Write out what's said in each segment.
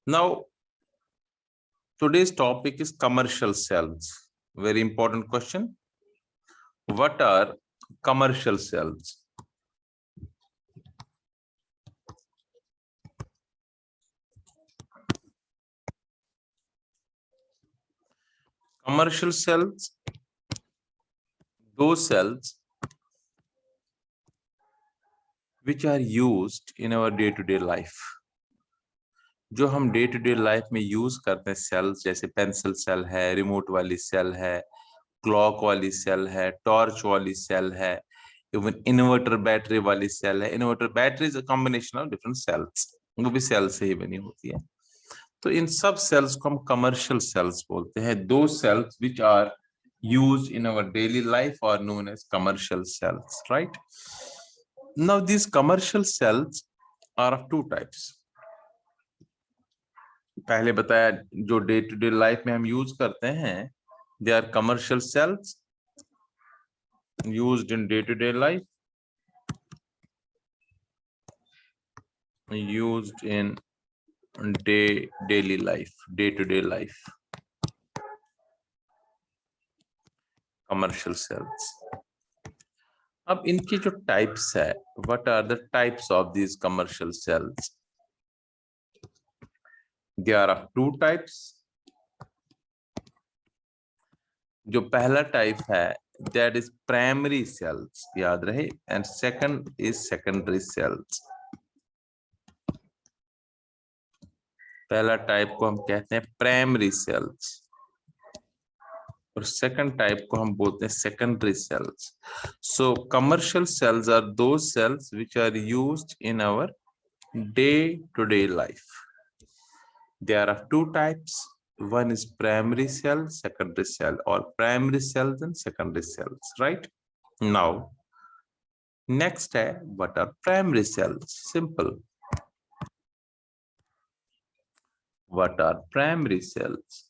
Now, today's topic is commercial cells. Very important question. What are commercial cells? Commercial cells, those cells which are used in our day-to-day life. जो हम day to day life में use करते हैं sales, जैसे pencil cell है, remote वाली cell है, clock वाली सेल है, टॉर्च वाली सेल है, इवन इन्वर्टर बैटरी वाली सेल है. Inverter battery is a combination of different cells, वो भी सेल से ही बनी होती है. तो इन सब सेल्स को हम कमर्शियल सेल्स बोलते हैं. Those cells which are used in our daily life are known as commercial cells, right? Now these commercial cells are of two types. पहले बताया जो डे टू डे लाइफ में हम यूज करते हैं, they are commercial cells used in day to day life, used in daily life, day to day life. Commercial cells. अब इनकी जो टाइप्स है, what are the types of these commercial cells? There are two types. जो पहला type है that is primary cells, याद रहे, and second is secondary cells. पहला टाइप को हम कहते हैं प्राइमरी सेल्स और सेकंड टाइप को हम बोलते हैं secondary cells. So commercial cells are those cells which are used in our day to day life. There are two types. One is primary cell, secondary cell, or primary cells and secondary cells, right? Now, next है what are primary cells? Simple. What are primary cells?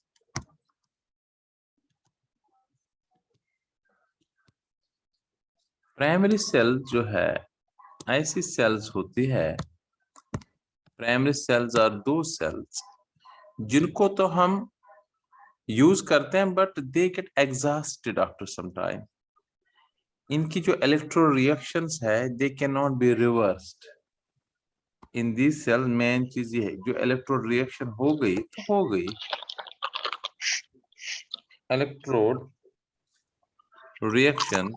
Primary cell जो है ऐसी cells होती है, primary cells are दो cells जिनको तो हम यूज करते हैं but they get exhausted after some time. इनकी जो इलेक्ट्रो रिएक्शंस है they can not be reversed in this cell. Main चीज ये है, जो इलेक्ट्रो रिएक्शन हो गई तो हो गई. Electrode reaction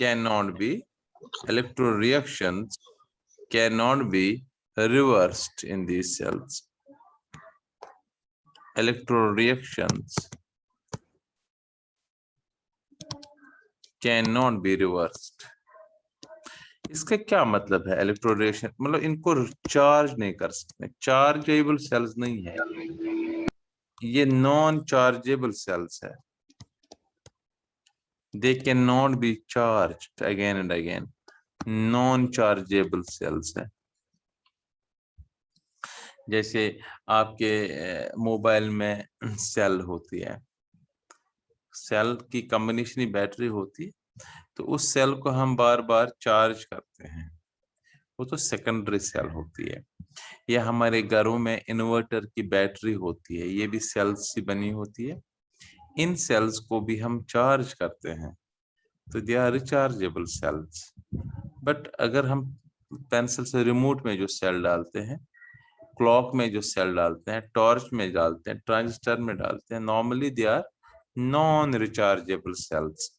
cannot be, electro reactions cannot be reversed in these cells. Electro reactions cannot be reversed. इसका क्या मतलब है? इलेक्ट्रो रिएक्शन मतलब इनको चार्ज नहीं कर सकते, चार्जेबल सेल्स नहीं है, ये नॉन चार्जेबल सेल्स है. They cannot be charged again and again. Non-chargeable cells है. जैसे आपके मोबाइल में सेल होती है, सेल की कॉम्बिनेशन बैटरी होती है, तो उस सेल को हम बार बार चार्ज करते हैं, वो तो सेकेंडरी सेल होती है. या हमारे घरों में इन्वर्टर की बैटरी होती है, ये भी सेल्स से बनी होती है. इन सेल्स को भी हम चार्ज करते हैं, तो they are rechargeable cells. But अगर हम पेंसिल से रिमोट में जो सेल डालते हैं, क्लॉक में जो सेल डालते हैं, टॉर्च में डालते हैं, ट्रांजिस्टर में डालते हैं, normally they are non rechargeable cells.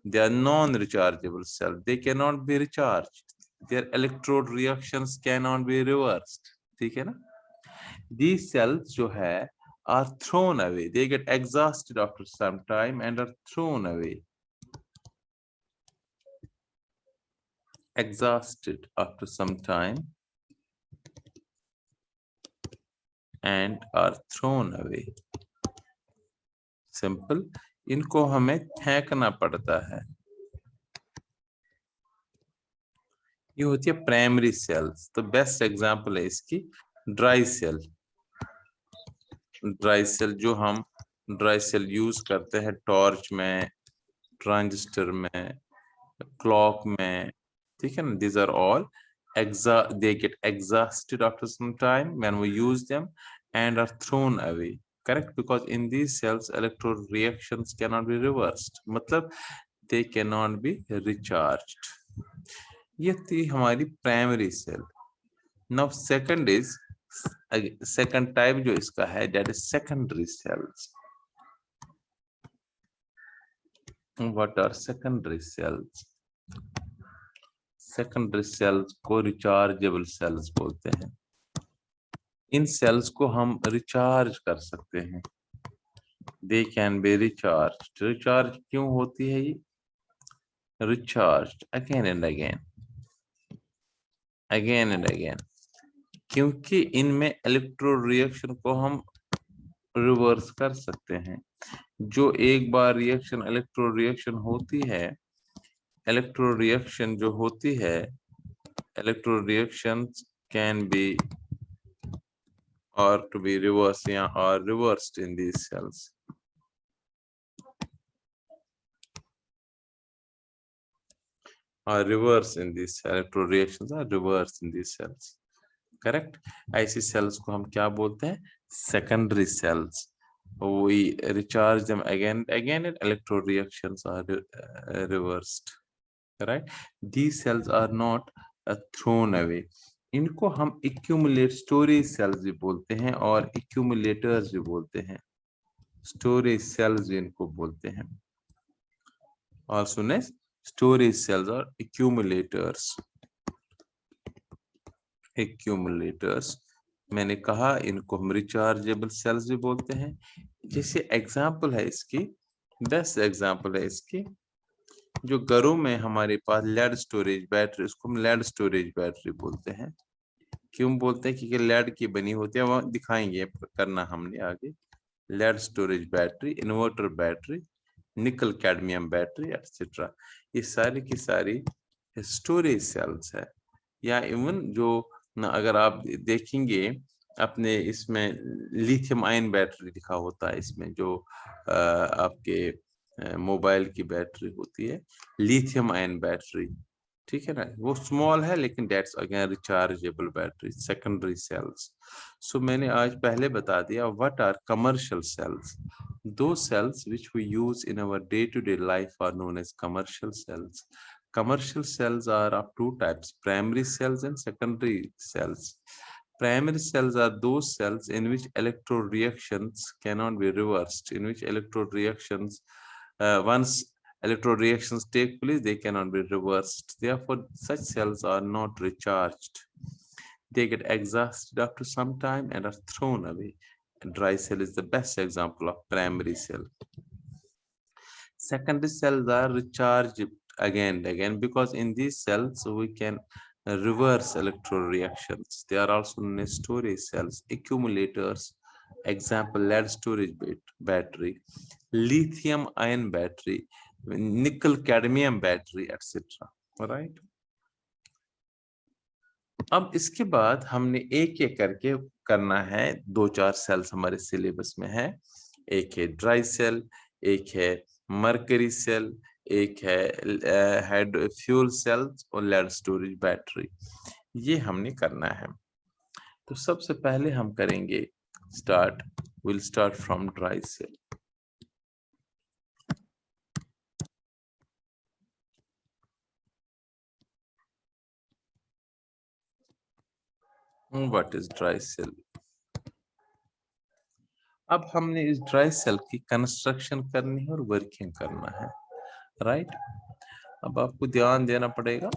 They are non rechargeable cell, they can not be recharge, their electrode reactions can not be reversed. ठीक है ना? These cells जो है are thrown away, they get exhausted after some time and are thrown away. Exhausted after some time and are thrown away. Simple. इनको हमें फेंकना पड़ता है. ये होती है प्राइमरी सेल्स. तो बेस्ट एग्जांपल है इसकी ड्राई सेल. ड्राई सेल जो हम ड्राई सेल यूज करते हैं टॉर्च में, ट्रांजिस्टर में, क्लॉक में, ठीक है ना? These are all they get exhausted after some time when we use them and are thrown away. Correct? Because in these cells electron reactions cannot be reversed, मतलब they cannot be recharged. ये थी हमारी primary cell. Now second is, second type जो इसका है that is secondary cells. What are secondary cells? Secondary cells को rechargeable cells बोलते हैं. इन सेल्स को हम रिचार्ज कर सकते हैं. They can be recharge. Recharge क्यों होती है ये? Recharge again and again, again and again, क्योंकि इनमें इलेक्ट्रो रिएक्शन को हम रिवर्स कर सकते हैं. जो एक बार रिएक्शन इलेक्ट्रो रिएक्शन होती है, इलेक्ट्रो रिएक्शन जो होती है, electro reaction can be or to be reversed or reversed in these cells. Or reverse in these electro reactions are reversed in these cells. Correct? ऐसी cells को हम क्या बोलते हैं? Secondary cells. We recharge them again and again and electro reactions are reversed. Right? These cells are not thrown away. इनको हम accumulate storage cells भी बोलते हैं और accumulators भी बोलते हैं. स्टोरेज सेल्स इनको बोलते हैं. also known as storage cells or accumulators. accumulators मैंने कहा इनको हम रिचार्जेबल सेल्स भी बोलते हैं. जैसे एग्जांपल है इसकी, बेस्ट एग्जांपल है इसकी, जो घरों में हमारे पास लेड स्टोरेज बैटरी, उसको हम लेड स्टोरेज बैटरी बोलते हैं. क्यों बोलते हैं? क्योंकि लेड की बनी होती है, वो दिखाएंगे, करना हमने आगे. Lead storage battery, inverter battery, nickel cadmium battery etcetera, ये सारी की सारी स्टोरेज सेल्स है. या इवन जो अगर आप देखेंगे अपने इसमें लिथियम आयन बैटरी लिखा होता है इसमें, जो आपके मोबाइल की बैटरी होती है, लिथियम आयन बैटरी, ठीक है ना, वो स्मॉल है लेकिन that's again rechargeable battery, secondary cells. So मैंने आज पहले बता दिया what are commercial cells. Those cells which we use in our day-to-day life are known as commercial cells. Commercial cells are of two types, primary cells and secondary cells. Primary cells are those cells in which electrode reactions cannot be reversed, in which electrode reactions, once electrode reactions take place, they cannot be reversed. Therefore, such cells are not recharged. They get exhausted after some time and are thrown away. Dry cell is the best example of primary cell. Secondary cells are recharged again and again because in these cells we can reverse electrode reactions. They are also known as storage cells, accumulators. Example, lead storage battery, lithium ion battery, nickel cadmium battery, etc. Right? अब इसके बाद हमने एक एक करके करना है. 2-4 sales हमारे सिलेबस में है. एक है ड्राई सेल, एक है मरकरी सेल, एक है फ्यूल सेल्स और लेड स्टोरेज बैटरी. ये हमने करना है. तो सबसे पहले हम करेंगे start, will start from dry cell. What is dry cell? अब हमने इस ड्राई सेल की कंस्ट्रक्शन करनी है और वर्किंग करना है. राइट? अब आपको ध्यान देना पड़ेगा.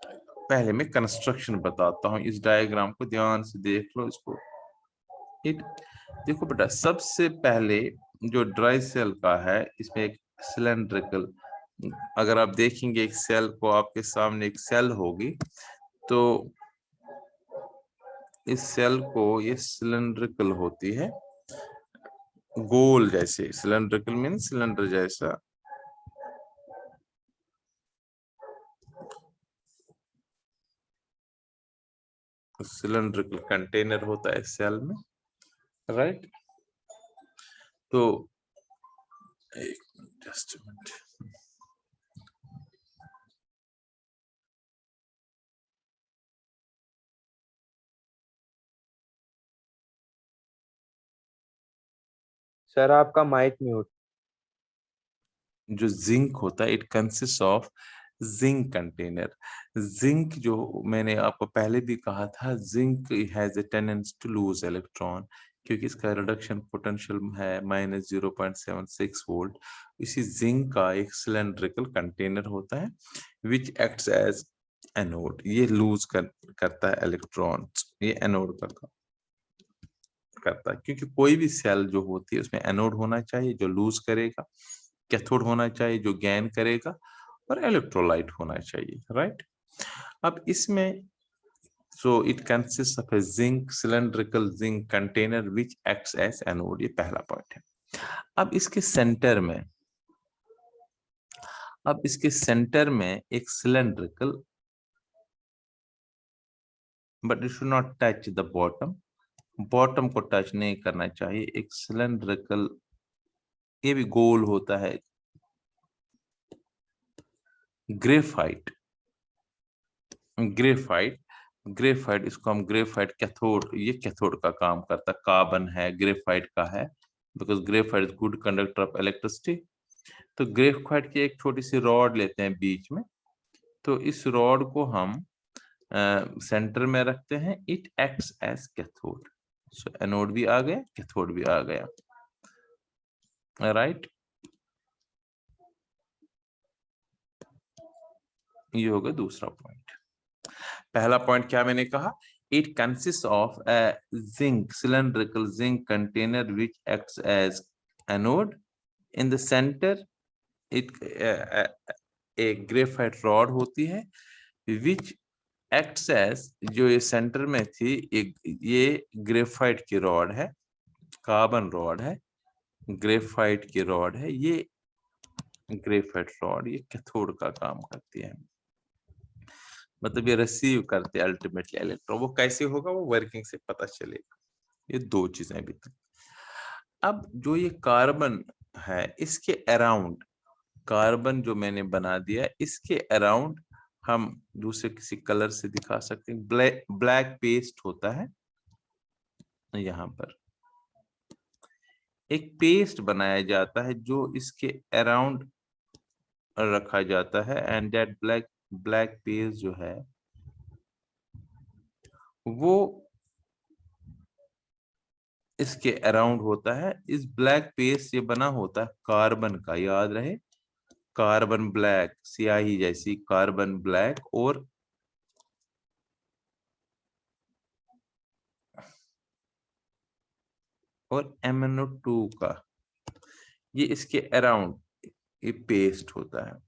पहले मैं कंस्ट्रक्शन बताता हूं. इस डायग्राम को ध्यान से देख लो. इसको देखो बेटा, सबसे पहले जो ड्राई सेल का है, इसमें एक सिलेंड्रिकल, अगर आप देखेंगे एक सेल को, आपके सामने एक सेल होगी, तो इस सेल को ये सिलेंड्रिकल होती है, गोल जैसे. सिलेंड्रिकल मीन सिलेंडर जैसा. सिलेंड्रिकल कंटेनर होता है सेल में. राइट? तो जस्ट मिनट. सर आपका माइक म्यूट। जो जिंक होता है, it consist of zinc container. Zinc जो मैंने आपको पहले भी कहा था, zinc has a tendency to lose electron, क्योंकि इसका रिडक्शन पोटेंशियल है -0.76 वोल्ट। इसी जिंक का एक सिलेंड्रिकल कंटेनर होता है विच एक्ट्स एज एनोड। ये लूज करता है इलेक्ट्रॉन्स, ये एनोड का काम करता है, क्योंकि कोई भी सेल जो होती है उसमें एनोड होना चाहिए जो लूज करेगा, कैथोड होना चाहिए जो गेन करेगा, और इलेक्ट्रोलाइट होना चाहिए, राइट। अब इसमें so it consists of a zinc cylindrical zinc container which acts as anode, ये पहला पॉइंट है। अब इसके सेंटर में एक cylindrical, but it should not touch the bottom को टच नहीं करना चाहिए, एक सिलेंड्रिकल, ये भी गोल होता है, ग्रेफाइट। ग्रेफाइट इसको हम ग्रेफाइट कैथोड, ये कैथोड का काम करता है, कार्बन है, ग्रेफाइट का है, because graphite is good conductor of electricity. तो ग्रेफाइट की एक छोटी सी रॉड लेते हैं बीच में, तो इस रॉड को हम सेंटर में रखते हैं, it acts as cathode. So anode भी आ गया, कैथोड भी आ गया, राइट। ये होगा दूसरा पॉइंट। पहला पॉइंट क्या मैंने कहा, it consists of a cylindrical zinc container which acts as anode. In the center एक ग्रेफाइट रॉड होती है which acts as, जो ये सेंटर में थी, ये ग्रेफाइट की रॉड है, कार्बन रॉड है, ग्रेफाइट की रॉड है, ये ग्रेफाइट रॉड ये कैथोड का काम करती है, मतलब ये रिसीव करते हैं अल्टीमेटली इलेक्ट्रॉन। वो कैसे होगा, वो वर्किंग से पता चलेगा। ये दो चीजें अभी तक। अब जो ये कार्बन है, इसके अराउंड, कार्बन जो मैंने बना दिया, इसके अराउंड हम दूसरे किसी कलर से दिखा सकते हैं, ब्लैक पेस्ट होता है। यहाँ पर एक पेस्ट बनाया जाता है जो इसके अराउंड रखा जाता है, एंड दैट ब्लैक पेस्ट जो है वो इसके अराउंड होता है। इस ब्लैक पेस्ट ये बना होता है कार्बन का, याद रहे, कार्बन ब्लैक, स्याही जैसी कार्बन ब्लैक, और MnO2 का, ये इसके अराउंड ये पेस्ट होता है।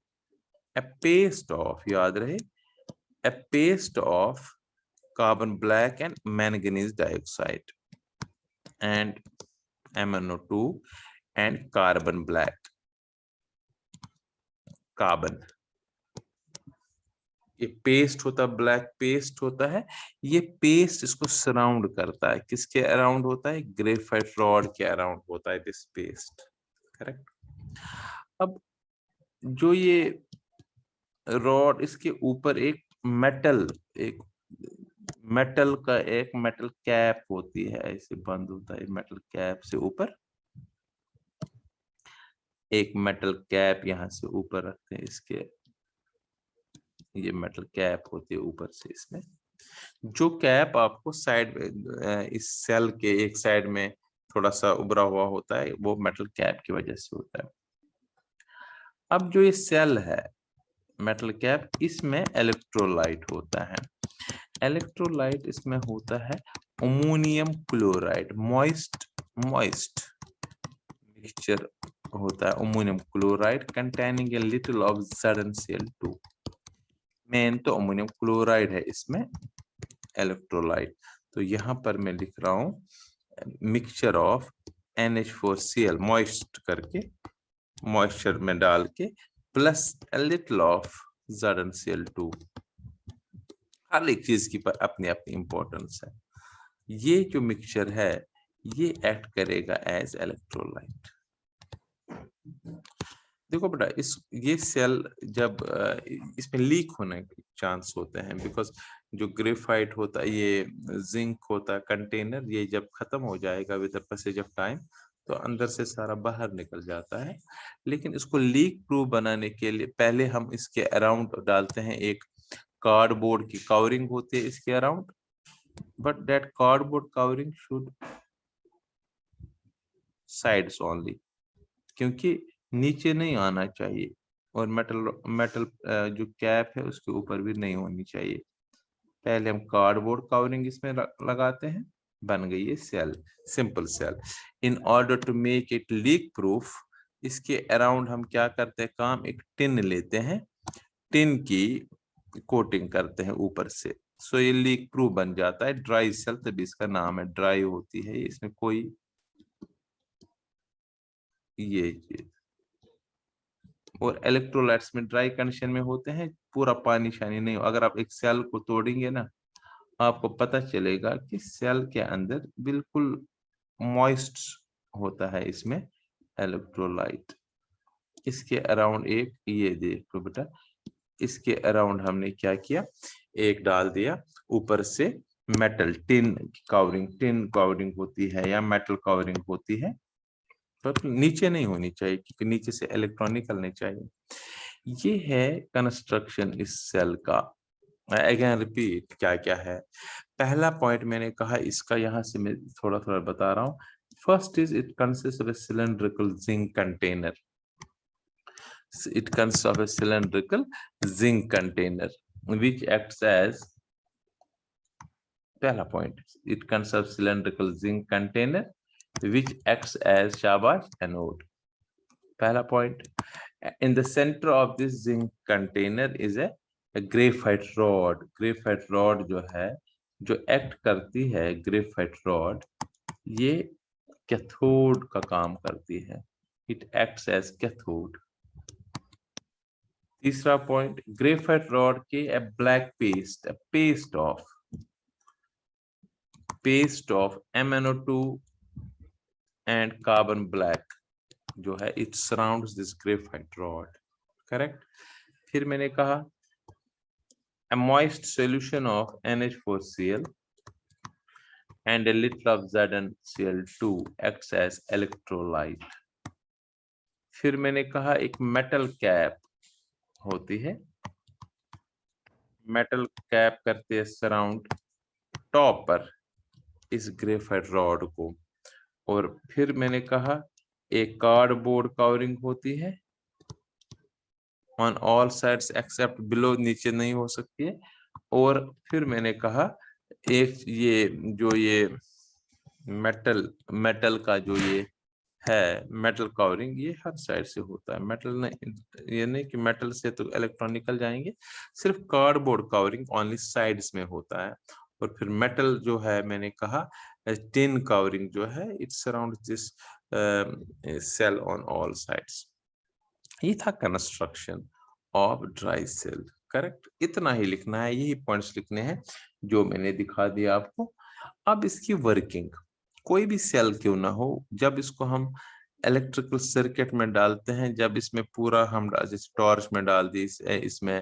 ए पेस्ट ऑफ, याद रहे, a paste of carbon black and manganese dioxide and MnO2 and carbon black, carbon, ये पेस्ट होता है, ब्लैक पेस्ट होता है। ये पेस्ट इसको सराउंड करता है, किसके अराउंड होता है, ग्रेफाइट रॉड के अराउंड होता है दिस पेस्ट, करेक्ट। अब जो ये रॉड, इसके ऊपर एक मेटल कैप होती है, ऐसे बंद होता है, मेटल कैप से ऊपर एक मेटल कैप यहाँ से ऊपर रखते हैं, इसके ये मेटल कैप होती है ऊपर से, इसमें जो कैप आपको साइड, इस सेल के एक साइड में थोड़ा सा उभरा हुआ होता है, वो मेटल कैप की वजह से होता है। अब जो ये सेल है मेटल कैप, इसमें इलेक्ट्रोलाइट होता है। इलेक्ट्रोलाइट इसमें होता है अमोनियम क्लोराइड, मॉइस्ट मिक्सचर होता है ammonium chloride containing a little of ZnCl2। Main तो अमोनियम क्लोराइड है इसमें इलेक्ट्रोलाइट। तो यहाँ पर मैं लिख रहा हूँ मिक्सचर ऑफ NH4Cl, मॉइस्ट करके, मॉइस्चर में डाल के, plus a little of ZnCl2। हर एक चीज की अपनी अपनी इंपॉर्टेंस है। ये जो मिक्सचर है ये एक्ट करेगा एज इलेक्ट्रोलाइट। देखो बेटा, ये सेल जब इसमें लीक होने के चांस होते हैं, बिकॉज जो ग्रेफाइट होता है, ये जिंक होता है कंटेनर, ये जब खत्म हो जाएगा with the passage of time, तो अंदर से सारा बाहर निकल जाता है। लेकिन इसको लीक प्रूफ बनाने के लिए पहले हम इसके अराउंड डालते हैं एक कार्डबोर्ड की कवरिंग होती है इसके around, but that cardboard covering should sides only, क्योंकि नीचे नहीं आना चाहिए, और मेटल मेटल जो कैप है उसके ऊपर भी नहीं होनी चाहिए। पहले हम कार्डबोर्ड कवरिंग इसमें लगाते हैं, बन गई है cell, simple cell. In order to make it leak proof, इसके अराउंड हम क्या करते हैं काम, एक टिन लेते हैं, टिन की कोटिंग करते हैं ऊपर से, सो ये लीक प्रूफ बन जाता है। ड्राई सेल, तभी इसका नाम है, ड्राई होती है इसमें कोई ये चीज। और इलेक्ट्रोलाइट्स में ड्राई कंडीशन में होते हैं, पूरा पानी शानी नहीं। अगर आप एक सेल को तोड़ेंगे ना, आपको पता चलेगा कि सेल के अंदर बिल्कुल मॉइस्ट होता है इसमें इलेक्ट्रोलाइट। इसके अराउंड एक ये देखो बेटा, इसके अराउंड हमने क्या किया, एक डाल दिया ऊपर से metal tin covering, tin covering होती है या मेटल कवरिंग होती है, तो नीचे नहीं होनी चाहिए क्योंकि नीचे से इलेक्ट्रॉन निकलने चाहिए। ये है कंस्ट्रक्शन इस सेल का। अगेन रिपीट क्या क्या है। पहला पॉइंट मैंने कहा, इसका यहाँ से मैं थोड़ा थोड़ा बता रहा हूँ। First is it consist of A cylindrical zinc container, it consists of a cylindrical zinc container which acts as, पहला point, it consists of cylindrical zinc container which acts as शाबाश anode। पहला point, in the center of this zinc container is a graphite rod। graphite rod जो है, जो act करती है graphite rod, ये cathode का काम करती है, it acts as cathode। तीसरा पॉइंट, ग्रेफाइट रॉड के a black paste, paste of MnO2 and carbon black जो है, it surrounds this graphite rod, correct. फिर मैंने कहा a moist solution of NH4Cl and a little of ZnCl2 acts as electrolyte। फिर मैंने कहा एक मेटल कैप होती है, मेटल कैप करते हैं सराउंड टॉप पर इस ग्रेफाइट रॉड को। और फिर मैंने कहा एक कार्डबोर्ड कवरिंग होती है on all sides except below, नीचे नहीं हो सकती है। और फिर मैंने कहा एक ये जो ये मेटल का जो ये है मेटल कवरिंग, ये हर साइड से होता है। मेटल नहीं, ये नहीं कि मेटल से तो इलेक्ट्रॉन निकल जाएंगे, सिर्फ कार्डबोर्ड कवरिंग ओनली साइड्स में होता है। और फिर मेटल जो है मैंने कहा टिन कवरिंग जो है, it surround this cell on all sides. ये था construction of dry cell, correct. इतना ही लिखना है, यही पॉइंट्स लिखने हैं जो मैंने दिखा दिया आपको। अब इसकी वर्किंग, कोई भी सेल क्यों ना हो, जब इसको हम इलेक्ट्रिकल सर्किट में डालते हैं, जब इसमें पूरा हम जैसे टॉर्च में डाल दी, इसमें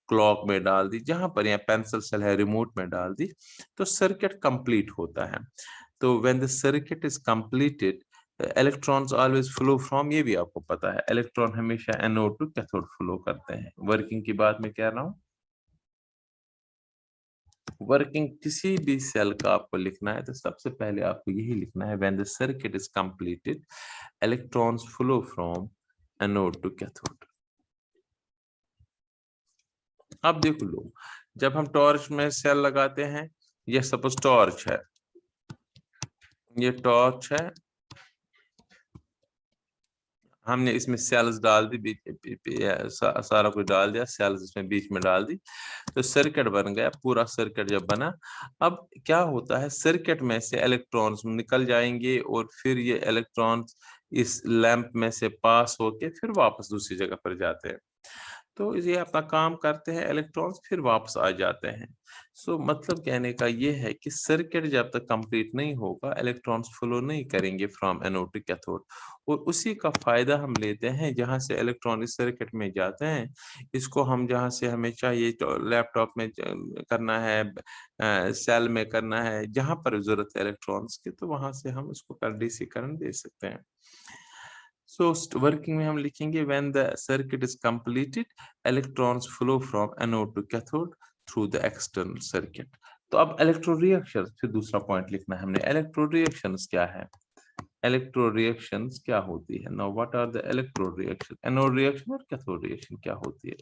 क्लॉक में डाल दी, जहां पर यहाँ पेंसिल सेल है रिमोट में डाल दी, तो सर्किट कंप्लीट होता है। तो when the circuit is completed, electrons always flow from, ये भी आपको पता है, इलेक्ट्रॉन हमेशा एनोड टू कैथोड फ्लो करते हैं। वर्किंग की बात मैं कह रहा हूँ, वर्किंग किसी भी सेल का आपको लिखना है तो सबसे पहले आपको यही लिखना है, when the circuit is completed electrons flow from anode to cathode. अब देखो लो, जब हम टॉर्च में सेल लगाते हैं, ये सपोज टॉर्च है, ये टॉर्च है, हमने इसमें सेल्स डाल दी, सारा कुछ डाल दिया, सेल्स इसमें बीच में डाल दी, तो सर्किट बन गया। पूरा सर्किट जब बना, अब क्या होता है, सर्किट में से इलेक्ट्रॉन्स निकल जाएंगे और फिर ये इलेक्ट्रॉन्स इस लैंप में से पास होके फिर वापस दूसरी जगह पर जाते हैं। तो ये अपना काम करते हैं, इलेक्ट्रॉन्स फिर वापस आ जाते हैं। सो मतलब कहने का ये है कि सर्किट जब तक कंप्लीट नहीं होगा, इलेक्ट्रॉन्स फ्लो नहीं करेंगे फ्रॉम एनोड टू कैथोड, और उसी का फायदा हम लेते हैं जहां से इलेक्ट्रॉन इस सर्किट में जाते हैं। इसको हम जहां से हमें चाहिए, तो लैपटॉप में करना है, सेल में करना है, जहां पर जरूरत है इलेक्ट्रॉन्स की, तो वहां से हम इसको कर डीसी करंट दे सकते हैं। So working में हम लिखेंगे when the circuit is completed, electrons flow from anode to cathode through the external circuit. तो अब इलेक्ट्रो रिएक्शन, फिर दूसरा पॉइंट लिखना है हमने, इलेक्ट्रो रिएक्शंस क्या है, इलेक्ट्रो रिएक्शंस क्या होती है। Now what are the electro reaction, anode reaction और कैथोड रिएक्शन क्या होती है।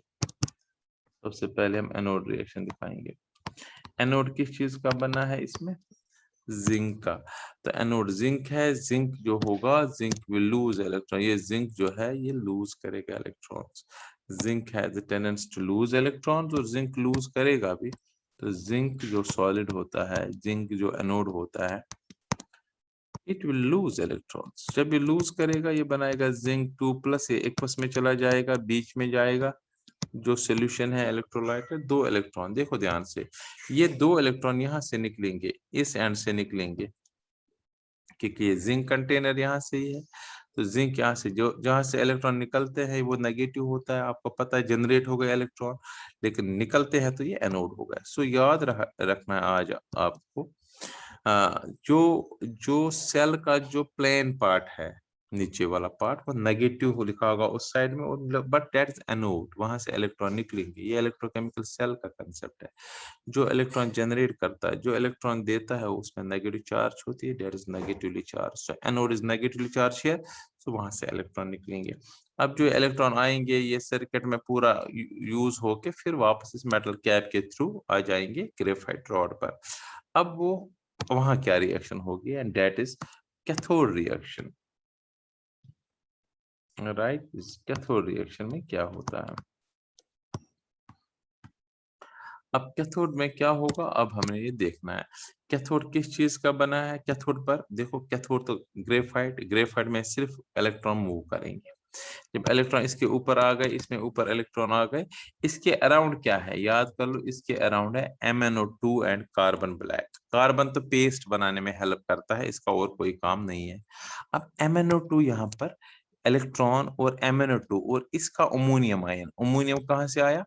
सबसे पहले हम एनोड रिएक्शन दिखाएंगे। एनोड किस चीज का बना है, इसमें जिंक का। तो एनोड जिंक है, जिंक जो होगा, जिंक विल लूज इलेक्ट्रॉन, ये जिंक जो है ये लूज करेगा electrons. Zinc has the tendency to lose electrons, और जिंक लूज करेगा भी। तो जिंक जो सॉलिड होता है, जिंक जो एनोड होता है, इट विल लूज इलेक्ट्रॉन्स। जब ये लूज करेगा, ये बनाएगा जिंक 2+, ये एक्वस में चला जाएगा, बीच में जाएगा, जो सोल्यूशन है इलेक्ट्रोलाइट है, 2 इलेक्ट्रॉन, देखो ध्यान से, ये 2 इलेक्ट्रॉन यहां से निकलेंगे, इस एंड से निकलेंगे, क्योंकि ये जिंक कंटेनर यहाँ से ही है। तो जिंक यहाँ से, जो जहां से इलेक्ट्रॉन निकलते हैं वो नेगेटिव होता है, आपको पता है, जनरेट हो गया इलेक्ट्रॉन, लेकिन निकलते हैं तो ये एनोड हो गया। सो याद रखना है आज आपको, जो जो सेल का जो प्लेन पार्ट है, नीचे वाला पार्ट, वो नेगेटिव लिखा होगा उस साइड में, और बट दैट इज एनोड, वहां से इलेक्ट्रॉन निकलेंगे। ये इलेक्ट्रोकेमिकल सेल का कंसेप्ट है। जो इलेक्ट्रॉन जनरेट करता है, जो इलेक्ट्रॉन देता है, उसमें नेगेटिव चार्ज होती है, that is negatively charge. So anode is negatively charge here, so वहां से इलेक्ट्रॉन निकलेंगे। अब जो इलेक्ट्रॉन आएंगे, ये सर्किट में पूरा यूज होके फिर वापस इस मेटल कैप के थ्रू आ जाएंगे ग्रेफाइट रॉड पर। अब वो वहां क्या रिएक्शन होगी, and that is cathode reaction, right. इस कैथोड रिएक्शन में क्या होता है, अब कैथोड में क्या होगा, अब हमें ये देखना है कैथोड किस चीज का बना है। कैथोड पर देखो, कैथोड तो ग्रेफाइट, ग्रेफाइट में सिर्फ इलेक्ट्रॉन मूव करेंगे। जब इलेक्ट्रॉन इसके ऊपर आ गए, इसमें ऊपर इलेक्ट्रॉन आ गए, इसके अराउंड क्या है, याद कर लो, इसके अराउंड है MnO2 and carbon black. Carbon तो पेस्ट बनाने में हेल्प करता है, इसका और कोई काम नहीं है। अब MnO2 यहाँ पर इलेक्ट्रॉन, और MnO2 और इसका अमोनियम आयन, अमोनियम कहाँ से आया,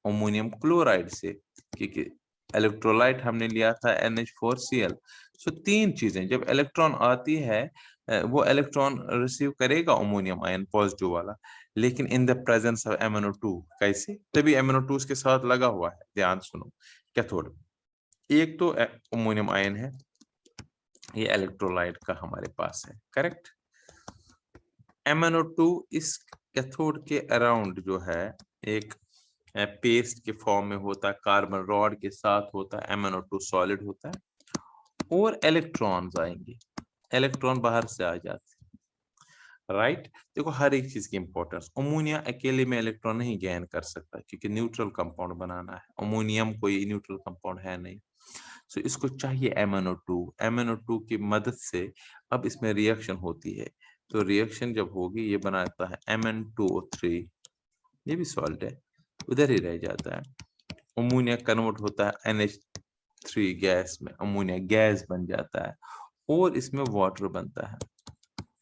अमोनियम क्लोराइड से, क्योंकि इलेक्ट्रोलाइट हमने लिया था NH4Cl। सो 3 चीजें, जब इलेक्ट्रॉन आती है, वो इलेक्ट्रॉन रिसीव करेगा अमोनियम आयन पॉजिटिव वाला, लेकिन in the presence of MnO2। कैसे, तभी MnO2 उसके साथ लगा हुआ है, ध्यान सुनो। कैथोड एक तो अमोनियम आयन है, ये इलेक्ट्रोलाइट का हमारे पास है, करेक्ट। MnO2 इस कैथोड के अराउंड जो है, एक पेस्ट के फॉर्म में होता है, कार्बन रॉड के साथ होता है, MnO2 सॉलिड होता है, और इलेक्ट्रॉन्स आएंगे, इलेक्ट्रॉन बाहर से आ जाते हैं, राइट। देखो हर एक चीज की इंपॉर्टेंस, अमोनिया अकेले में इलेक्ट्रॉन नहीं गेन कर सकता, क्योंकि न्यूट्रल कंपाउंड बनाना है, अमोनियम कोई न्यूट्रल कंपाउंड है नहीं। सो इसको चाहिए MnO2, MnO2 की मदद से अब इसमें रिएक्शन होती है। तो रिएक्शन जब होगी, ये बनाता है Mn2O3, ये भी सॉल्ट है, उधर ही रह जाता है। अमोनिया कन्वर्ट होता है NH3 गैस में, अमोनिया गैस बन जाता है, और इसमें वाटर बनता है।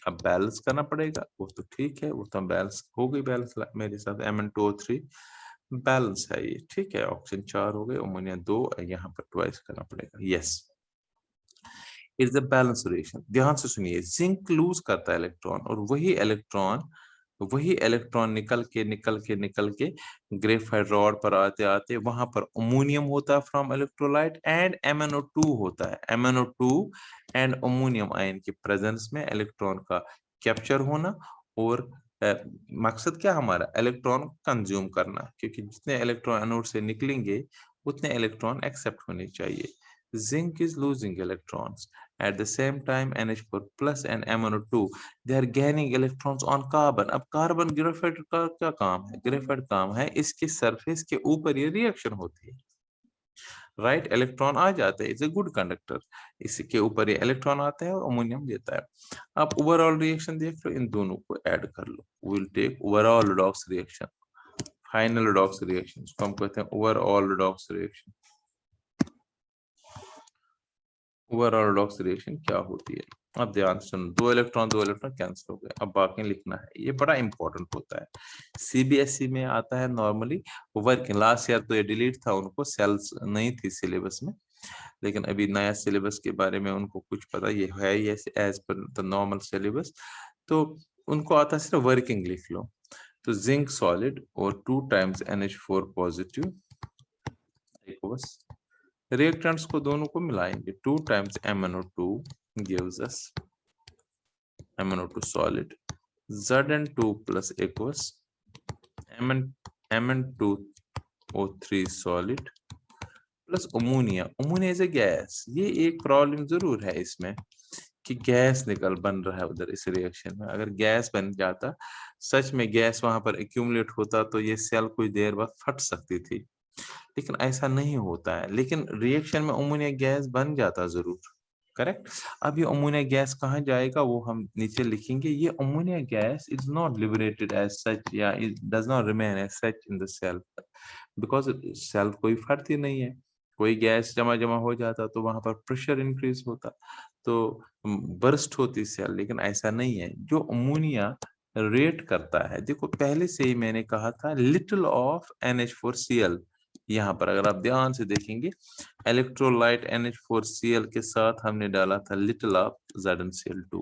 अब बैलेंस करना पड़ेगा, वो तो ठीक है, वो तो बैलेंस हो गई, बैलेंस मेरे साथ Mn2O3 बैलेंस है ये, ठीक है। ऑक्सीजन 4 हो गए, अमोनिया 2, यहाँ पर ट्वाइस करना पड़ेगा, yes. It's a balance reaction. ध्यान से सुनिए, जिंक लूज करता है इलेक्ट्रॉन, और वही इलेक्ट्रॉन निकल के ग्रेफाइट रॉड पर आते आते वहां पर अमोनियम होता है फ्रॉम इलेक्ट्रोलाइट, एंड MnO2 होता है। MnO2 एंड अमोनियम आयन के प्रेजेंस में इलेक्ट्रॉन का कैप्चर होना, और मकसद क्या हमारा, इलेक्ट्रॉन कंज्यूम करना, क्योंकि जितने इलेक्ट्रॉन एनोड से निकलेंगे उतने इलेक्ट्रॉन एक्सेप्ट होने चाहिए। Zinc is losing electrons. At the same time, NH4 plus and MnO2, they are gaining electrons on carbon. अब कार्बन ग्रेफाइट का क्या काम है, ग्रेफाइट काम है इसके सरफेस के ऊपर ये रिएक्शन होती है, राइट। इलेक्ट्रॉन आ जाते हैं, इज ए गुड कंडक्टर, इसके ऊपर ये इलेक्ट्रॉन आते हैं और अमोनियम देता है। आप ओवरऑल रिएक्शन देख लो, इन दोनों को ऐड कर लो, will take overall redox reaction final redox reaction, इसको हम कहते हैं overall redox reaction. Overall redox reaction क्या होती है? अब ध्यान से सुनो, दो इलेक्ट्रॉन कैंसिल हो गए, अब बाकी लिखना है, ये बड़ा इंपॉर्टेंट होता है। सीबीएसई में आता है नॉर्मली वर्किंग, लास्ट ईयर तो ये डिलीट था, उनको सेल्स नहीं थी सिलेबस में, लेकिन अभी नया सिलेबस के बारे में उनको कुछ पता, ये है ये as per the normal syllabus, तो उनको आता सिर्फ वर्किंग लिख लो। तो जिंक सॉलिड और 2 टाइम्स NH4 पॉजिटिव बस, रिएक्टेंट्स को दोनों को मिलाएंगे, 2 times MnO2 gives us MnO2 solid, Zn2 plus aqueous, Mn2O3 solid plus ammonia. Ammonia is a gas. ये एक प्रॉब्लम जरूर है इसमें कि गैस बन रहा है उधर इस रिएक्शन में। अगर गैस बन जाता, सच में गैस वहां पर एक्यूमुलेट होता, तो ये सेल कुछ देर बाद फट सकती थी, लेकिन ऐसा नहीं होता है। लेकिन रिएक्शन में अमोनिया गैस बन जाता जरूर, करेक्ट। अब ये अमोनिया गैस कहाँ जाएगा वो हम नीचे लिखेंगे। ये ammonia gas is not liberated as such या it does not remain as such in the cell, because cell कोई फटती नहीं है। कोई गैस जमा जमा हो जाता तो वहां पर प्रेशर इंक्रीज होता, तो बर्स्ट होती सेल, लेकिन ऐसा नहीं है। जो अमोनिया रेट करता है, देखो पहले से ही मैंने कहा था लिटिल ऑफ NH4Cl, यहाँ पर अगर आप ध्यान से देखेंगे इलेक्ट्रोलाइट NH4Cl के साथ हमने डाला था लिटिल ऑफ ZnCl2,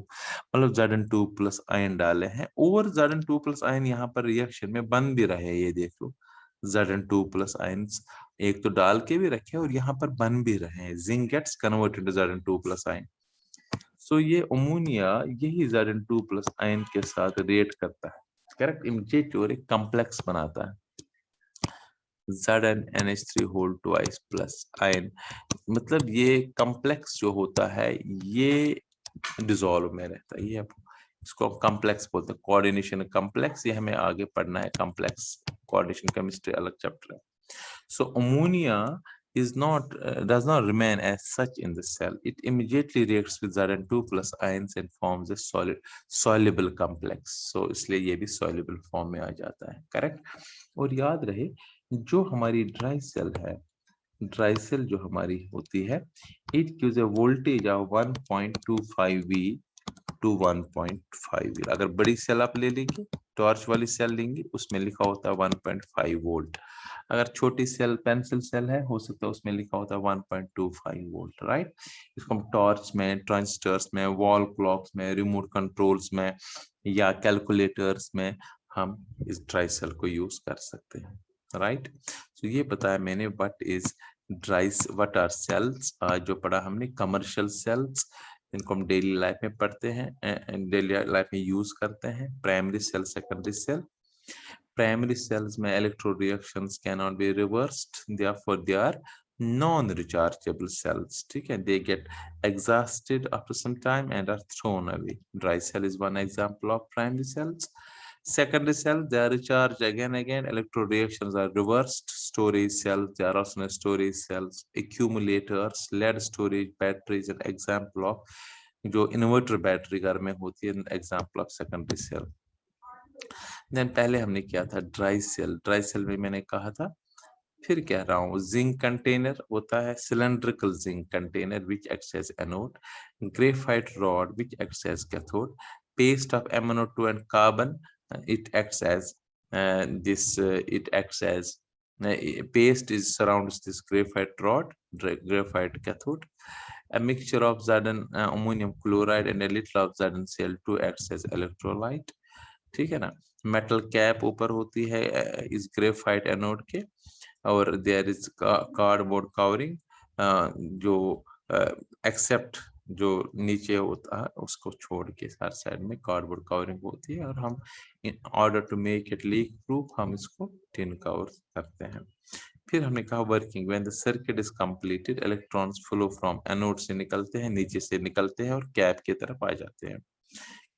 मतलब Zn2 प्लस आयन डाले हैं, और Zn2 प्लस आयन यहाँ पर रिएक्शन में बन भी रहे हैं। ये देख लो Zn2 प्लस आयन एक तो डाल के भी रखे और यहाँ पर बन भी रहे हैं, zinc gets converted to Zn2 plus ion. So ये अमोनिया यही Zn2 प्लस आयन के साथ रिएक्ट करता है, करेक्ट, इमीडिएट और एक कॉम्प्लेक्स बनाता है ZnNH3 whole twice plus ion. मतलब ये कॉम्प्लेक्स जो होता है ये डिसॉल्व में रहता है, ये इसको कॉम्प्लेक्स बोलते हैं, कोऑर्डिनेशन कॉम्प्लेक्स। ये हमें आगे पढ़ना है, कॉम्प्लेक्स कोऑर्डिनेशन केमिस्ट्री अलग चैप्टर है। सो ammonia is not does not remain as such in the cell. It immediately reacts with Zn2 plus ions and forms a soluble complex. So इसलिए ये भी soluble form में आ जाता है, करेक्ट। और याद रहे जो हमारी ड्राई सेल है, ड्राई सेल जो हमारी होती है, it gives a voltage of 1.25V to 1.5V। अगर बड़ी सेल आप ले लेंगे, टॉर्च वाली सेल लेंगे, उसमें लिखा होता है 1.5 वोल्ट। अगर छोटी सेल पेंसिल सेल है, हो सकता है उसमें लिखा होता है 1.25 वोल्ट, राइट। इसको हम टॉर्च में, ट्रांजिस्टर्स में, वॉल क्लॉक्स में, रिमोट कंट्रोल्स में या कैलकुलेटर्स में हम इस ड्राई सेल को यूज कर सकते हैं, राइट। तो ये बताया मैंने what is dry, what are cells. जो पढ़ा हमने कमर्शियल सेल्स, इनको हम डेली लाइफ में पढ़ते हैं, डेली लाइफ में यूज करते हैं। Primary cell, secondary cell. Primary cells में electro reactions can not be reversed, therefore they are non rechargeable cells, ठीक है। They get exhausted after some time and are thrown away. Dry cell is one example of primary cells. Secondary cell, they are recharged again. Electro reactions are reversed. Storage cells, they are also storage cells. Accumulators, lead storage batteries, an example of जो inverter battery घर में होती है, example of secondary cell. Then पहले हमने किया था dry cell. Dry cell में मैंने कहा था, फिर कह रहा हूँ, जिंक कंटेनर होता है, cylindrical zinc container which acts as anode, graphite rod which acts as cathode, paste of MnO2 and carbon, it acts as it acts as paste is surrounds this graphite rod, graphite cathode. A mixture of Zn ammonium chloride and a little of ZnCl2 acts as electrolyte, ठीक है ना। Metal cap ऊपर होती है इस graphite anode के, और there is cardboard covering, जो एक्सेप्ट जो नीचे होता है उसको छोड़ के हर साइड में कार्डबोर्ड कवरिंग होती है, और हम in order to make it leak proof हम इसको टिन कवर करते हैं। फिर हमने कहा working, when the circuit is completed electrons flow from anode से निकलते हैं, नीचे से निकलते हैं और कैप की तरफ आ जाते हैं।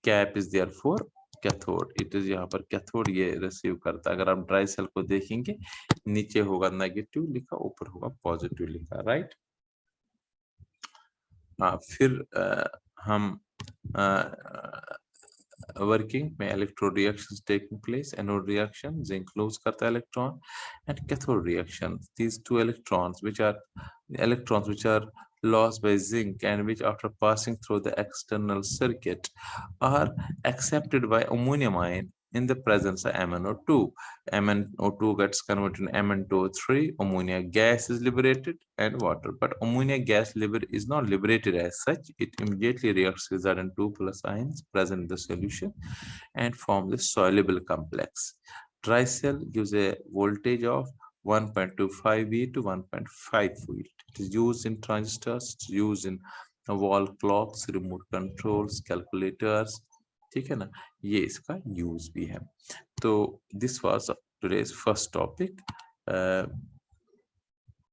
Cap is there for cathode, it is यहाँ पर कैथोड ये रिसीव करता है। अगर आप ड्राई सेल को देखेंगे, नीचे होगा नेगेटिव लिखा, ऊपर होगा पॉजिटिव लिखा, राइट। फिर हम working में electrode reactions taking place. Anode reaction, zinc lose करता है electron, and cathode reaction, these two electrons which are lost by zinc and which after passing through the external circuit are accepted by ammonium ion in the presence of MnO2. MnO2 gets converted to Mn2O3, ammonia gas is liberated and water. But ammonia gas is not liberated as such. It immediately reacts with Zn2 plus ions present in the solution and form the soluble complex. Dry cell gives a voltage of 1.25 V to 1.5 V. It is used in transistors, it's used in wall clocks, remote controls, calculators. ठीक है ना, ये इसका use भी है. तो this was today's first topic.